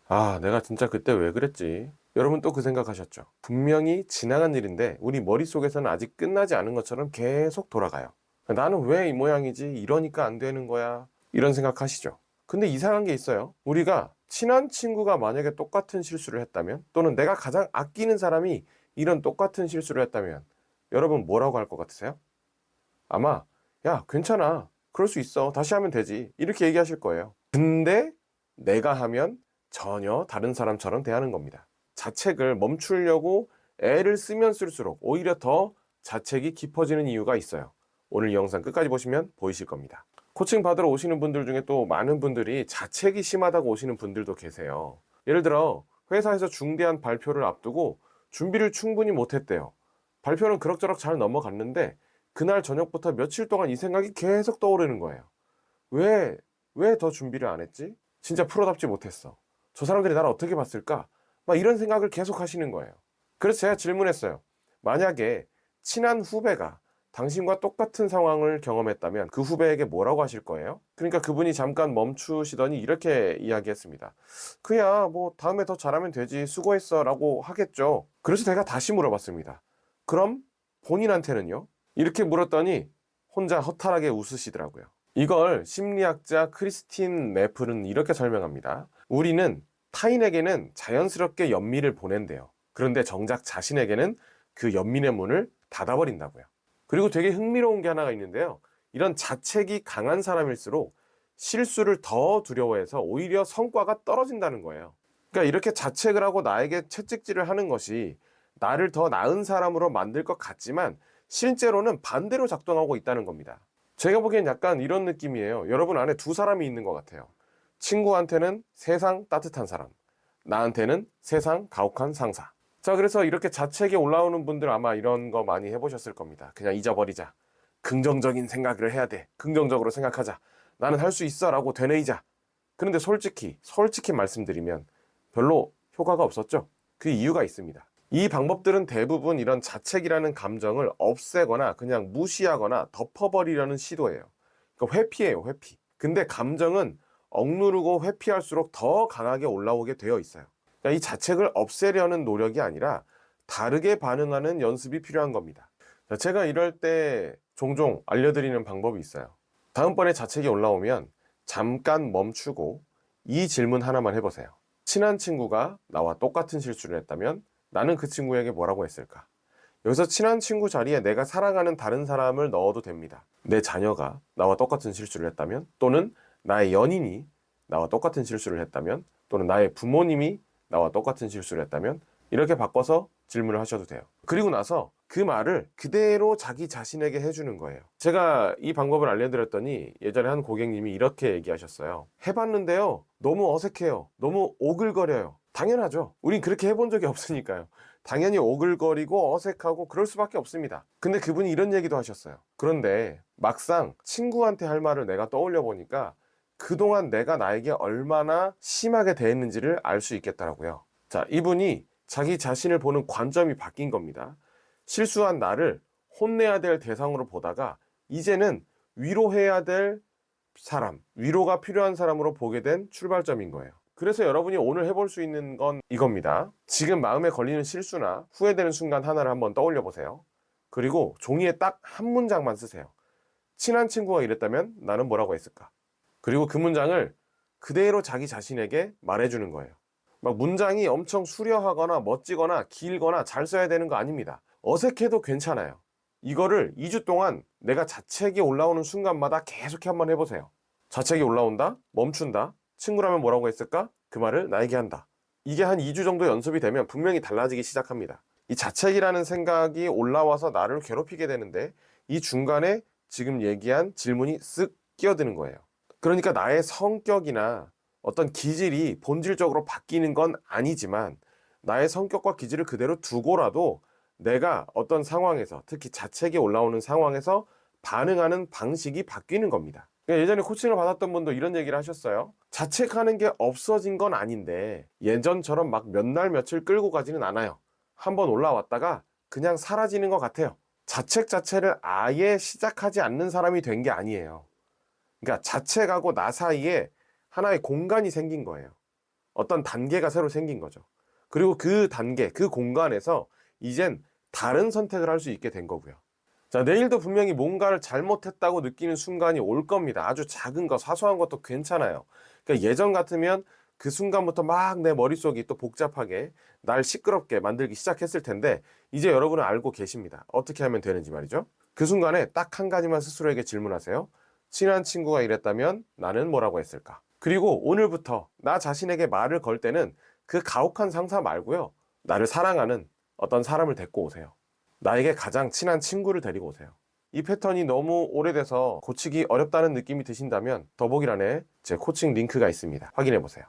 아, 내가 진짜 그때 왜 그랬지? 여러분 또 그 생각하셨죠? 분명히 지나간 일인데 우리 머릿속에서는 아직 끝나지 않은 것처럼 계속 돌아가요. 나는 왜 이 모양이지? 이러니까 안 되는 거야. 이런 생각하시죠? 근데 이상한 게 있어요. 우리가 친한 친구가 만약에 똑같은 실수를 했다면, 또는 내가 가장 아끼는 사람이 이런 똑같은 실수를 했다면, 여러분 뭐라고 할 것 같으세요? 아마 야, 괜찮아, 그럴 수 있어, 다시 하면 되지, 이렇게 얘기하실 거예요. 근데 내가 하면 전혀 다른 사람처럼 대하는 겁니다. 자책을 멈추려고 애를 쓰면 쓸수록 오히려 더 자책이 깊어지는 이유가 있어요. 오늘 이 영상 끝까지 보시면 보이실 겁니다. 코칭 받으러 오시는 분들 중에 또 많은 분들이 자책이 심하다고 오시는 분들도 계세요. 예를 들어 회사에서 중대한 발표를 앞두고 준비를 충분히 못했대요. 발표는 그럭저럭 잘 넘어갔는데 그날 저녁부터 며칠 동안 이 생각이 계속 떠오르는 거예요. 왜, 왜 더 준비를 안 했지? 진짜 프로답지 못했어. 저 사람들이 나를 어떻게 봤을까? 막 이런 생각을 계속 하시는 거예요. 그래서 제가 질문했어요. 만약에 친한 후배가 당신과 똑같은 상황을 경험했다면 그 후배에게 뭐라고 하실 거예요? 그러니까 그분이 잠깐 멈추시더니 이렇게 이야기했습니다. 그야 뭐 다음에 더 잘하면 되지, 수고했어 라고 하겠죠. 그래서 제가 다시 물어봤습니다. 그럼 본인한테는요? 이렇게 물었더니 혼자 허탈하게 웃으시더라고요. 이걸 심리학자 크리스틴 네플은 이렇게 설명합니다. 우리는 타인에게는 자연스럽게 연민을 보낸대요. 그런데 정작 자신에게는 그 연민의 문을 닫아버린다고요. 그리고 되게 흥미로운 게 하나가 있는데요. 이런 자책이 강한 사람일수록 실수를 더 두려워해서 오히려 성과가 떨어진다는 거예요. 그러니까 이렇게 자책을 하고 나에게 채찍질을 하는 것이 나를 더 나은 사람으로 만들 것 같지만 실제로는 반대로 작동하고 있다는 겁니다. 제가 보기엔 약간 이런 느낌이에요. 여러분 안에 두 사람이 있는 것 같아요. 친구한테는 세상 따뜻한 사람, 나한테는 세상 가혹한 상사. 자, 그래서 이렇게 자책이 올라오는 분들 아마 이런 거 많이 해보셨을 겁니다. 그냥 잊어버리자. 긍정적인 생각을 해야 돼. 긍정적으로 생각하자. 나는 할 수 있어 라고 되뇌이자. 그런데 솔직히 말씀드리면 별로 효과가 없었죠. 그 이유가 있습니다. 이 방법들은 대부분 이런 자책이라는 감정을 없애거나 그냥 무시하거나 덮어버리려는 시도예요. 그러니까 회피예요, 회피. 근데 감정은 억누르고 회피할수록 더 강하게 올라오게 되어 있어요. 그러니까 이 자책을 없애려는 노력이 아니라 다르게 반응하는 연습이 필요한 겁니다. 자, 제가 이럴 때 종종 알려드리는 방법이 있어요. 다음번에 자책이 올라오면 잠깐 멈추고 이 질문 하나만 해보세요. 친한 친구가 나와 똑같은 실수를 했다면 나는 그 친구에게 뭐라고 했을까? 여기서 친한 친구 자리에 내가 사랑하는 다른 사람을 넣어도 됩니다. 내 자녀가 나와 똑같은 실수를 했다면, 또는 나의 연인이 나와 똑같은 실수를 했다면, 또는 나의 부모님이 나와 똑같은 실수를 했다면, 이렇게 바꿔서 질문을 하셔도 돼요. 그리고 나서 그 말을 그대로 자기 자신에게 해주는 거예요. 제가 이 방법을 알려드렸더니 예전에 한 고객님이 이렇게 얘기하셨어요. 해봤는데요, 너무 어색해요. 너무 오글거려요. 당연하죠. 우린 그렇게 해본 적이 없으니까요. 당연히 오글거리고 어색하고 그럴 수밖에 없습니다. 근데 그분이 이런 얘기도 하셨어요. 그런데 막상 친구한테 할 말을 내가 떠올려 보니까 그동안 내가 나에게 얼마나 심하게 대했는지를 알 수 있겠더라고요. 자, 이분이 자기 자신을 보는 관점이 바뀐 겁니다. 실수한 나를 혼내야 될 대상으로 보다가 이제는 위로해야 될 사람, 위로가 필요한 사람으로 보게 된 출발점인 거예요. 그래서 여러분이 오늘 해볼 수 있는 건 이겁니다. 지금 마음에 걸리는 실수나 후회되는 순간 하나를 한번 떠올려 보세요. 그리고 종이에 딱 한 문장만 쓰세요. 친한 친구가 이랬다면 나는 뭐라고 했을까? 그리고 그 문장을 그대로 자기 자신에게 말해주는 거예요. 막 문장이 엄청 수려하거나 멋지거나 길거나 잘 써야 되는 거 아닙니다. 어색해도 괜찮아요. 이거를 2주 동안 내가 자책이 올라오는 순간마다 계속 한번 해보세요. 자책이 올라온다, 멈춘다, 친구라면 뭐라고 했을까? 그 말을 나에게 한다. 이게 한 2주 정도 연습이 되면 분명히 달라지기 시작합니다. 이 자책이라는 생각이 올라와서 나를 괴롭히게 되는데 이 중간에 지금 얘기한 질문이 쓱 끼어드는 거예요. 그러니까 나의 성격이나 어떤 기질이 본질적으로 바뀌는 건 아니지만 나의 성격과 기질을 그대로 두고라도 내가 어떤 상황에서, 특히 자책이 올라오는 상황에서 반응하는 방식이 바뀌는 겁니다. 그러니까 예전에 코칭을 받았던 분도 이런 얘기를 하셨어요. 자책하는 게 없어진 건 아닌데 예전처럼 막 몇 날 며칠 끌고 가지는 않아요. 한번 올라왔다가 그냥 사라지는 것 같아요. 자책 자체를 아예 시작하지 않는 사람이 된 게 아니에요. 그러니까 자책하고 나 사이에 하나의 공간이 생긴 거예요. 어떤 단계가 새로 생긴 거죠. 그리고 그 단계, 그 공간에서 이젠 다른 선택을 할 수 있게 된 거고요. 자, 내일도 분명히 뭔가를 잘못했다고 느끼는 순간이 올 겁니다. 아주 작은 거, 사소한 것도 괜찮아요. 그러니까 예전 같으면 그 순간부터 막 내 머릿속이 또 복잡하게 날 시끄럽게 만들기 시작했을 텐데 이제 여러분은 알고 계십니다. 어떻게 하면 되는지 말이죠. 그 순간에 딱 한 가지만 스스로에게 질문하세요. 친한 친구가 이랬다면 나는 뭐라고 했을까? 그리고 오늘부터 나 자신에게 말을 걸 때는 그 가혹한 상사 말고요. 나를 사랑하는 어떤 사람을 데리고 오세요. 나에게 가장 친한 친구를 데리고 오세요. 이 패턴이 너무 오래돼서 고치기 어렵다는 느낌이 드신다면 더보기란에 제 코칭 링크가 있습니다. 확인해 보세요.